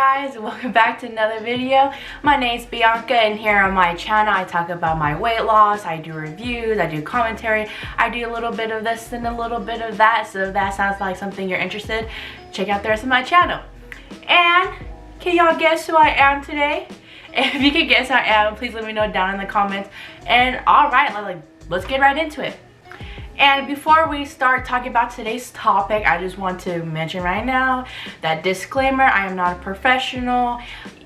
guys, welcome back to another video. My name's Bianca and here on my channel I talk about my weight loss, I do reviews, I do commentary, I do a little bit of this and a little bit of that. So if that sounds like something you're interested, check out the rest of my channel. And can y'all guess who I am today? If you can guess who I am, please let me know down in the comments. And alright, let's get right into it. And before we start talking about today's topic, I just want to mention right now that disclaimer: I am not a professional,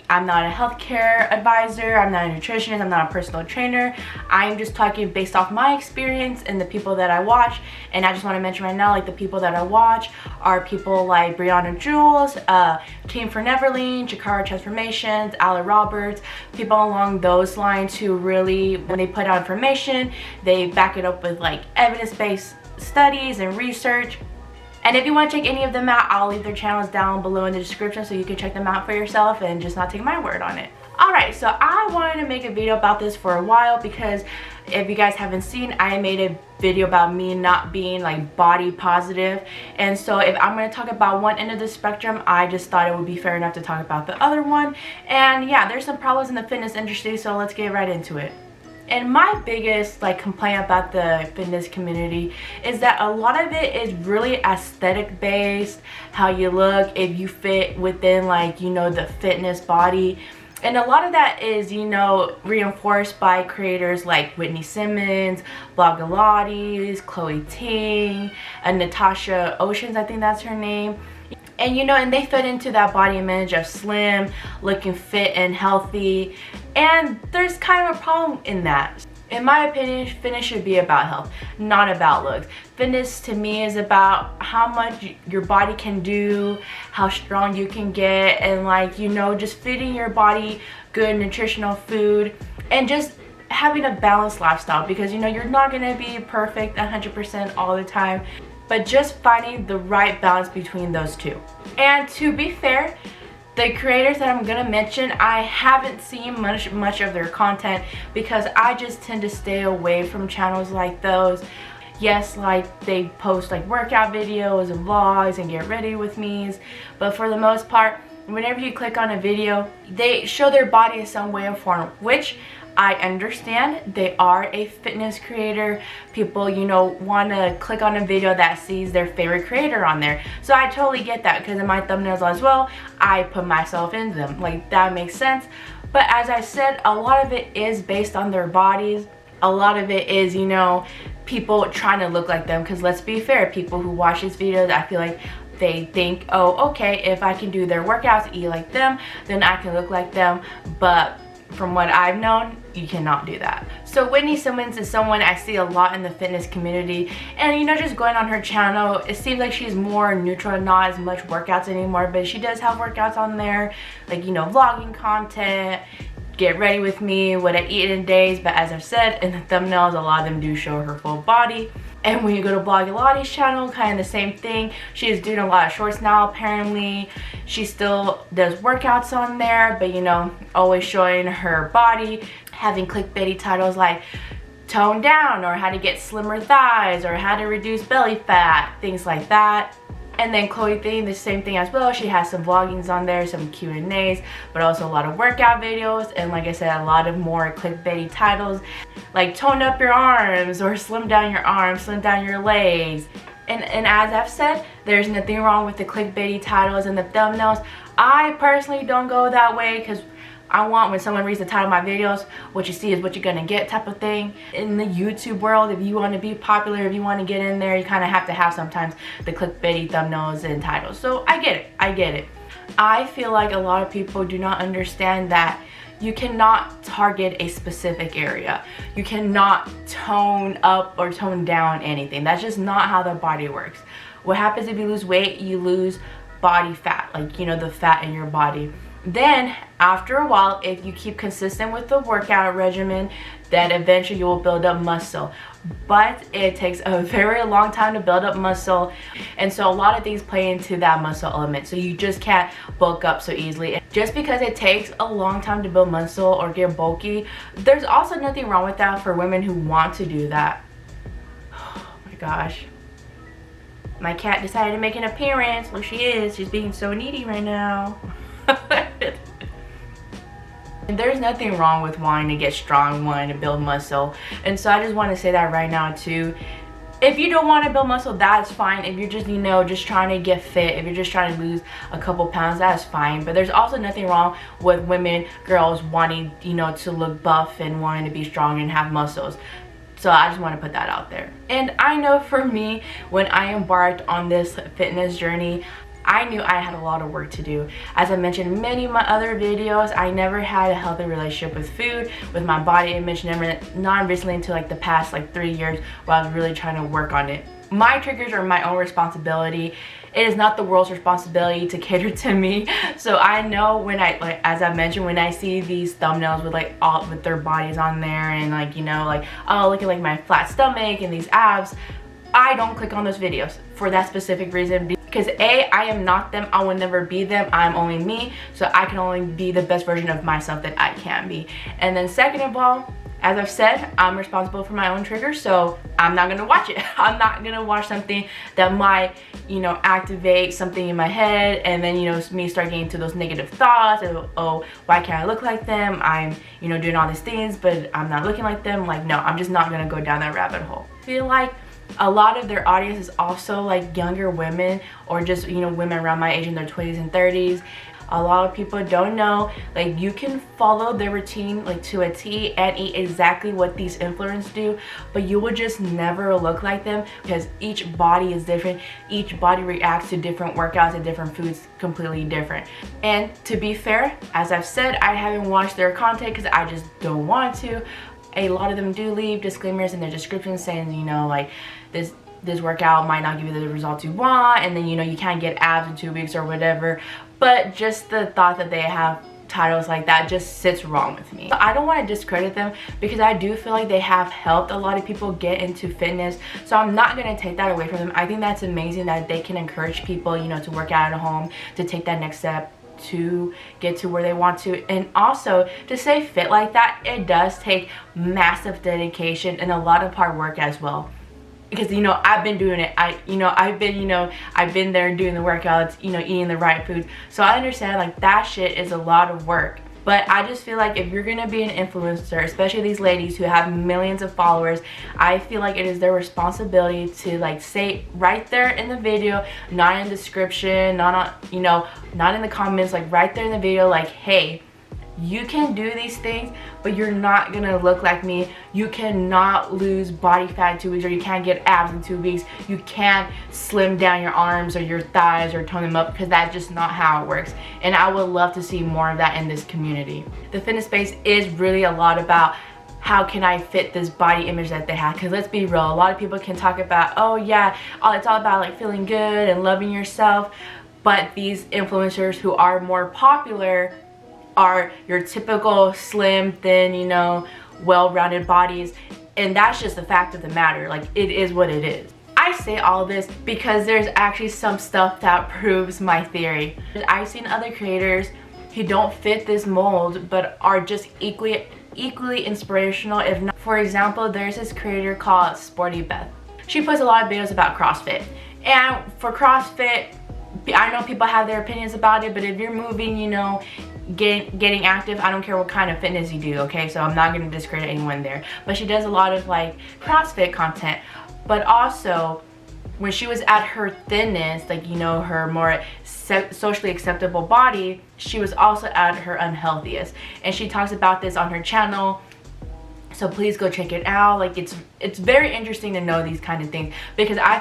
I'm not a healthcare advisor, I'm not a nutritionist, I'm not a personal trainer. I am just talking based off my experience and the people that I watch. And I just want to mention right now, like, the people that I watch are people like Brianna Jules, Team for Neverland, Jakara Transformations, Ali Roberts, people along those lines who really, when they put out information, they back it up with like evidence-based studies and research. And if you want to check any of them out, I'll leave their channels down below in the description so you can check them out for yourself and just not take my word on it. Alright, so I wanted to make a video about this for a while because if you guys haven't seen, I made a video about me not being like body positive. And so if I'm going to talk about one end of the spectrum, I just thought it would be fair enough to talk about the other one. And yeah, there's some problems in the fitness industry, so let's get right into it. And my biggest complaint about the fitness community is that a lot of it is really aesthetic based, how you look, if you fit within the fitness body. And a lot of that is, reinforced by creators like Whitney Simmons, Blogilates, Chloe Ting, and Natasha Oceans, I think that's her name. And and they fit into that body image of slim, looking fit and healthy. And there's kind of a problem in that. In my opinion, fitness should be about health, not about looks. Fitness to me is about how much your body can do, how strong you can get, and just feeding your body good nutritional food and just having a balanced lifestyle, because you're not going to be perfect 100% all the time, but just finding the right balance between those two. And to be fair, the creators that I'm gonna mention, I haven't seen much of their content because I just tend to stay away from channels like those. Yes, they post workout videos and vlogs and get ready with me's, but for the most part, whenever you click on a video, they show their body in some way or form, which I understand. They are a fitness creator. People, want to click on a video that sees their favorite creator on there. So I totally get that, because in my thumbnails as well, I put myself in them. That makes sense. But as I said, a lot of it is based on their bodies. A lot of it is, people trying to look like them. Because let's be fair, people who watch these videos, I feel like they think, oh, okay, if I can do their workouts, eat like them, then I can look like them. But from what I've known, you cannot do that. So Whitney Simmons is someone I see a lot in the fitness community, and just going on her channel, it seems like she's more neutral, not as much workouts anymore, but she does have workouts on there, vlogging content, get ready with me, what I eat in days. But as I've said in the thumbnails, a lot of them do show her full body. And when you go to Blogilates' channel, kind of the same thing. She's doing a lot of shorts now, apparently. She still does workouts on there, but always showing her body, having clickbaity titles like tone down, or how to get slimmer thighs, or how to reduce belly fat, things like that. And then Chloe Ting, the same thing as well. She has some vloggings on there, some Q&As, but also a lot of workout videos. And like I said, a lot of more clickbaity titles like tone up your arms, or slim down your arms, slim down your legs. And as I've said, there's nothing wrong with the clickbaity titles and the thumbnails. I personally don't go that way, because I want, when someone reads the title of my videos, what you see is what you're gonna get type of thing. In the YouTube world, if you want to be popular, if you want to get in there, you kind of have to have sometimes the clickbaity thumbnails and titles. So I get it. I feel like a lot of people do not understand that you cannot target a specific area. You cannot tone up or tone down anything. That's just not how the body works. What happens if you lose weight? You lose body fat, the fat in your body. Then after a while, if you keep consistent with the workout regimen, then eventually you will build up muscle. But it takes a very long time to build up muscle, and so a lot of things play into that muscle element. So you just can't bulk up so easily. Just because it takes a long time to build muscle or get bulky, there's also nothing wrong with that for women who want to do that. Oh my gosh, my cat decided to make an appearance. Look, she is. She's being so needy right now. There's nothing wrong with wanting to get strong, wanting to build muscle. And so I just want to say that right now too. If you don't want to build muscle, that's fine. If you're just, just trying to get fit, if you're just trying to lose a couple pounds, that's fine. But there's also nothing wrong with women, girls wanting, to look buff and wanting to be strong and have muscles. So I just want to put that out there. And I know for me, when I embarked on this fitness journey, I knew I had a lot of work to do. As I mentioned in many of my other videos, I never had a healthy relationship with food, with my body image, not recently until like the past 3 years where I was really trying to work on it. My triggers are my own responsibility. It is not the world's responsibility to cater to me. So I know when as I mentioned, when I see these thumbnails with all with their bodies on there and oh, look at my flat stomach and these abs, I don't click on those videos for that specific reason. Because A, I am not them, I will never be them, I'm only me, so I can only be the best version of myself that I can be. And then second of all, as I've said, I'm responsible for my own triggers, so I'm not gonna watch it. I'm not gonna watch something that might, activate something in my head, and then, me start getting to those negative thoughts of, oh, why can't I look like them? I'm, doing all these things, but I'm not looking like them. No, I'm just not gonna go down that rabbit hole. I feel like a lot of their audience is also younger women, or just women around my age in their 20s and 30s. A lot of people don't know you can follow their routine to a T and eat exactly what these influencers do, but you will just never look like them because each body is different. Each body reacts to different workouts and different foods completely different. And to be fair, as I've said, I haven't watched their content because I just don't want to. A lot of them do leave disclaimers in their description saying, this workout might not give you the results you want, and then you can't get abs in 2 weeks or whatever. But just the thought that they have titles like that just sits wrong with me. I don't want to discredit them because I do feel like they have helped a lot of people get into fitness, so I'm not going to take that away from them. I think that's amazing that they can encourage people to work out at home, to take that next step, to get to where they want to. And also, to stay fit like that, it does take massive dedication and a lot of hard work as well. Because I've been doing it. I've been there doing the workouts, eating the right foods. So I understand that shit is a lot of work. But I just feel like if you're gonna be an influencer, especially these ladies who have millions of followers, I feel like it is their responsibility to say right there in the video, not in the description, not in the comments, right there in the video, hey, you can do these things, but you're not gonna look like me. You cannot lose body fat in 2 weeks, or you can't get abs in 2 weeks. You can't slim down your arms or your thighs or tone them up, because that's just not how it works. And I would love to see more of that in this community. The fitness space is really a lot about how can I fit this body image that they have. Because let's be real, a lot of people can talk about, oh yeah, it's all about feeling good and loving yourself. But these influencers who are more popular are your typical slim, thin, well-rounded bodies, and that's just the fact of the matter. It is what it is. I say all this because there's actually some stuff that proves my theory. I've seen other creators who don't fit this mold but are just equally inspirational, if not. For example, there's this creator called Sporty Beth. She posts a lot of videos about CrossFit, and for CrossFit, I know people have their opinions about it, but if you're moving, getting active, I don't care what kind of fitness you do, okay? So I'm not going to discredit anyone there. But she does a lot of CrossFit content. But also, when she was at her thinness, her more socially acceptable body, she was also at her unhealthiest. And she talks about this on her channel. So please go check it out. It's very interesting to know these kind of things, because I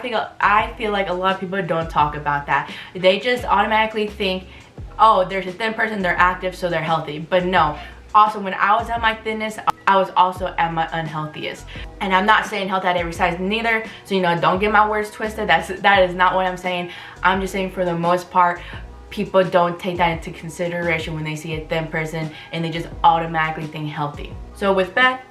feel like a lot of people don't talk about that. They just automatically think, oh, there's a thin person, they're active, so they're healthy. But no. Also, when I was at my thinness, I was also at my unhealthiest. And I'm not saying health at every size neither, so don't get my words twisted. That is not what I'm saying. I'm just saying, for the most part, people don't take that into consideration when they see a thin person and they just automatically think healthy. So with Beth,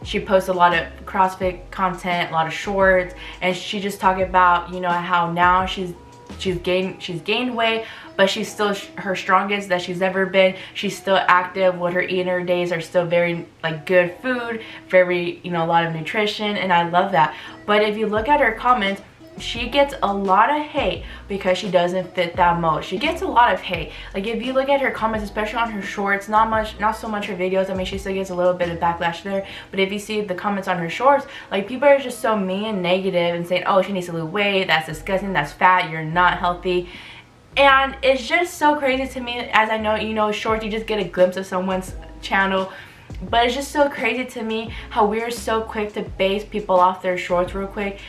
she posts a lot of CrossFit content, a lot of shorts, and she just talking about how now she's gained weight, but she's still her strongest that she's ever been. She's still active. What her eating days are still very good food, very a lot of nutrition, and I love that. But if you look at her comments, she gets a lot of hate because she doesn't fit that mold. She gets a lot of hate. Like if you look at her comments, especially on her shorts, not so much her videos. I mean, she still gets a little bit of backlash there, but if you see the comments on her shorts, like people are just so mean and negative and saying, oh, she needs to lose weight, that's disgusting, that's fat, you're not healthy. And it's just so crazy to me, as I know, you know, shorts, you just get a glimpse of someone's channel, but it's just so crazy to me how we're so quick to base people off their shorts real quick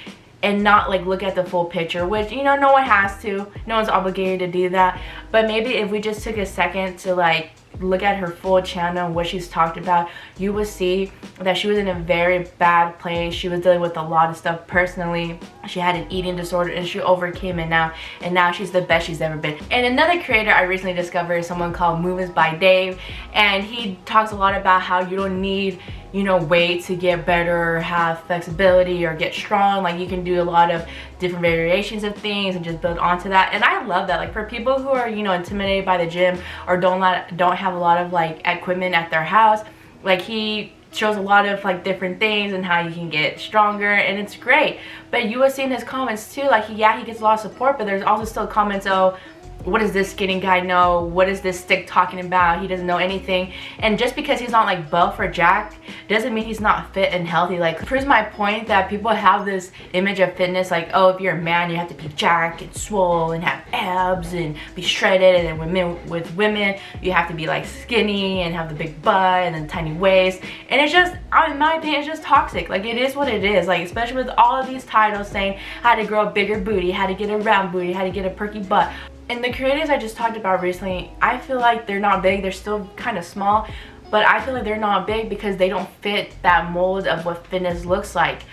and not like look at the full picture, which, you know, no one has to, no one's obligated to do that. But maybe if we just took a second to like look at her full channel and what she's talked about, you will see that she was in a very bad place. She was dealing with a lot of stuff personally. She had an eating disorder and she overcame it now, and now she's the best she's ever been. And another creator I recently discovered is someone called Movements by Dave, and he talks a lot about how you don't need, you know, weight to get better or have flexibility or get strong. Like you can do a lot of different variations of things and just build onto that. And I love that. Like for people who are, you know, intimidated by the gym or don't have a lot of like equipment at their house, like he shows a lot of like different things and how you can get stronger, and it's great. But you will see in his comments too, like he gets a lot of support, but there's also still comments, oh, what does this skinny guy know? What is this stick talking about? He doesn't know anything. And just because he's not like buff or jacked doesn't mean he's not fit and healthy. Like, proves my point that people have this image of fitness like, oh, if you're a man you have to be jacked and swole and have abs and be shredded, and then with women you have to be like skinny and have the big butt and then tiny waist. And it's just, in my opinion, it's just toxic. Like, it is what it is. Like, especially with all of these titles saying how to grow a bigger booty, how to get a round booty, how to get a perky butt. And the creators I just talked about recently, I feel like they're not big, they're still kind of small, but I feel like they're not big because they don't fit that mold of what fitness looks like,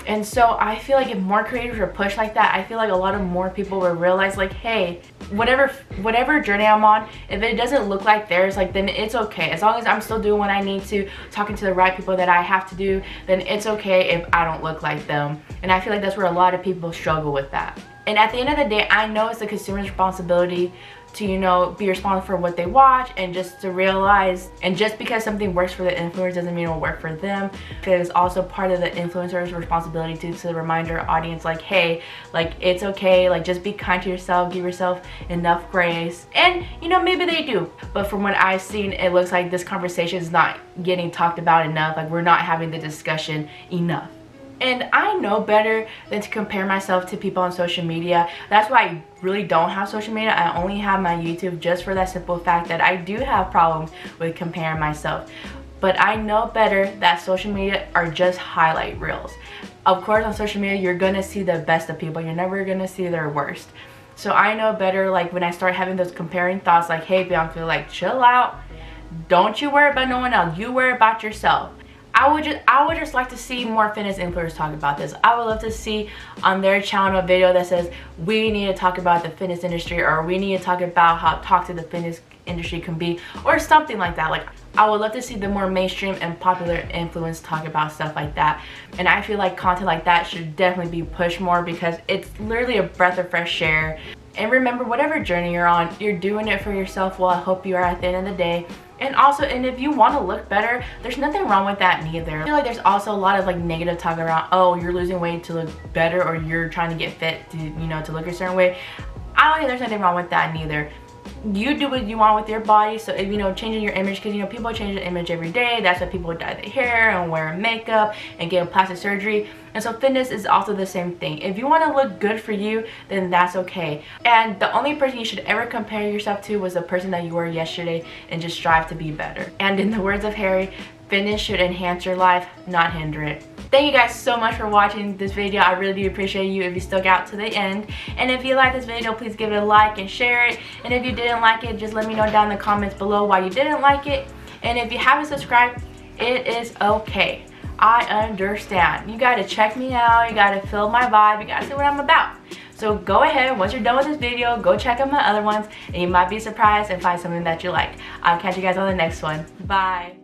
And so I feel like if more creators were pushed like that, I feel like a lot of more people will realize like, hey, whatever journey I'm on, if it doesn't look like theirs, like then it's okay. As long as I'm still doing what I need to, talking to the right people that I have to do, then it's okay if I don't look like them. And I feel like that's where a lot of people struggle with that. And at the end of the day, I know it's the consumer's responsibility to, you know, be responsible for what they watch, and just to realize, and just because something works for the influencer doesn't mean it'll work for them. Because it's also part of the influencer's responsibility to remind our audience like, hey, like it's okay, like just be kind to yourself, give yourself enough grace. And you know, maybe they do, but from what I've seen, it looks like this conversation is not getting talked about enough. Like, we're not having the discussion enough. And I know better than to compare myself to people on social media. That's why I really don't have social media. I only have my YouTube, just for that simple fact that I do have problems with comparing myself. But I know better that social media are just highlight reels. Of course, on social media, you're gonna see the best of people. You're never gonna see their worst. So I know better, like when I start having those comparing thoughts like, hey Bianca, like chill out. Don't you worry about no one else. You worry about yourself. I would just like to see more fitness influencers talk about this. I would love to see on their channel a video that says we need to talk about the fitness industry, or we need to talk about how toxic the fitness industry can be, or something like that. Like, I would love to see the more mainstream and popular influence talk about stuff like that. And I feel like content like that should definitely be pushed more, because it's literally a breath of fresh air. And remember, whatever journey you're on, you're doing it for yourself. Well, I hope you are at the end of the day. And also, and if you want to look better, there's nothing wrong with that neither. I feel like there's also a lot of like negative talk around, oh, you're losing weight to look better, or you're trying to get fit to, you know, to look a certain way. I don't think there's nothing wrong with that neither. You do what you want with your body. So if, you know, changing your image, because, you know, people change their image every day. That's why people dye their hair and wear makeup and get plastic surgery. And so fitness is also the same thing. If you want to look good for you, then that's okay. And the only person you should ever compare yourself to was the person that you were yesterday, and just strive to be better. And in the words of Harry, fitness should enhance your life, not hinder it. Thank you guys so much for watching this video. I really do appreciate you if you stuck out to the end. And if you like this video, please give it a like and share it. And if you didn't like it, just let me know down in the comments below why you didn't like it. And if you haven't subscribed, it is okay. I understand. You gotta check me out, you gotta feel my vibe, you gotta see what I'm about. So go ahead, once you're done with this video, go check out my other ones, and you might be surprised and find something that you like. I'll catch you guys on the next one. Bye.